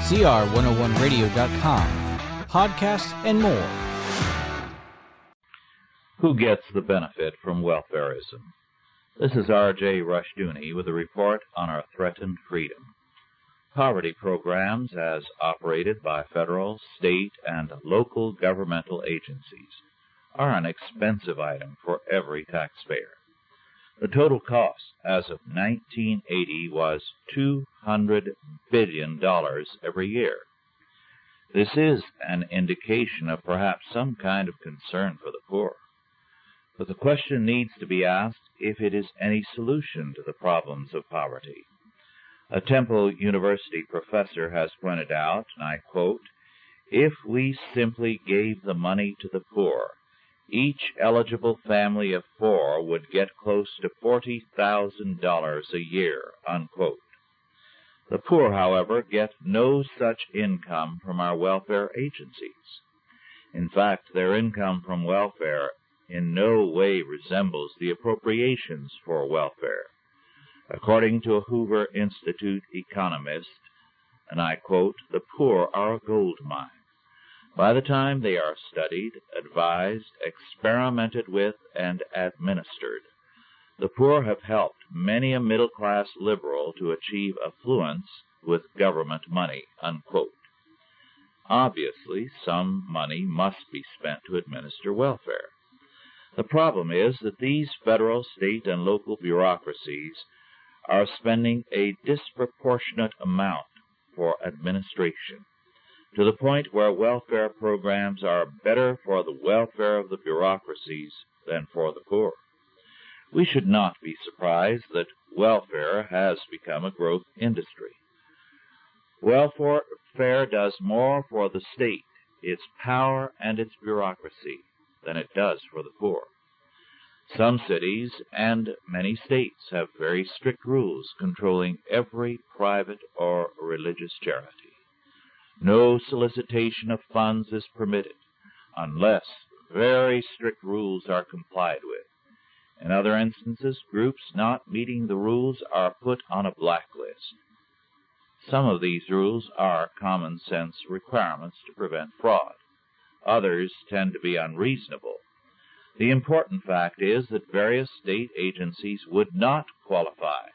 CR101radio.com, podcasts, and more. Who gets the benefit from welfarism? This is R.J. Rushdoony with a report on our threatened freedom. Poverty programs, as operated by federal, state, and local governmental agencies, are an expensive item for every taxpayer. The total cost as of 1980 was $200 billion every year. This is an indication of perhaps some kind of concern for the poor. But the question needs to be asked if it is any solution to the problems of poverty. A Temple University professor has pointed out, and I quote, "If we simply gave the money to the poor, each eligible family of 4 would get close to $40,000 a year," unquote. The poor, however, get no such income from our welfare agencies. In fact, their income from welfare in no way resembles the appropriations for welfare. According to a Hoover Institute economist, and I quote, "The poor are a gold mine. By the time they are studied, advised, experimented with, and administered, the poor have helped many a middle-class liberal to achieve affluence with government money," unquote. Obviously, some money must be spent to administer welfare. The problem is that these federal, state, and local bureaucracies are spending a disproportionate amount for administration, to the point where welfare programs are better for the welfare of the bureaucracies than for the poor. We should not be surprised that welfare has become a growth industry. Welfare does more for the state, its power, and its bureaucracy than it does for the poor. Some cities and many states have very strict rules controlling every private or religious charity. No solicitation of funds is permitted unless very strict rules are complied with. In other instances, groups not meeting the rules are put on a blacklist. Some of these rules are common sense requirements to prevent fraud. Others tend to be unreasonable. The important fact is that various state agencies would not qualify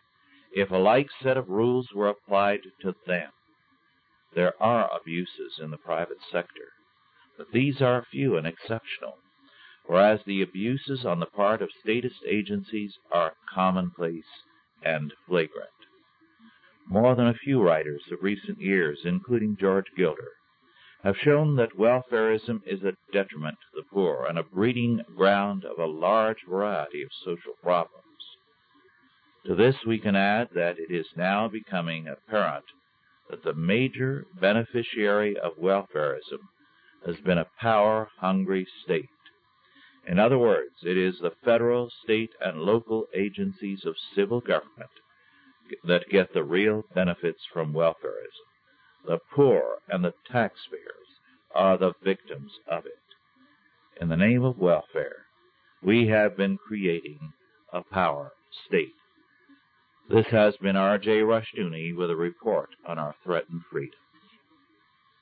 if a like set of rules were applied to them. There are abuses in the private sector, but these are few and exceptional, whereas the abuses on the part of statist agencies are commonplace and flagrant. More than a few writers of recent years, including George Gilder, have shown that welfarism is a detriment to the poor and a breeding ground of a large variety of social problems. To this we can add that it is now becoming apparent that the major beneficiary of welfarism has been a power-hungry state. In other words, it is the federal, state, and local agencies of civil government that get the real benefits from welfarism. The poor and the taxpayers are the victims of it. In the name of welfare, we have been creating a power state. This has been R.J. Rushdoony with a report on our threatened freedom.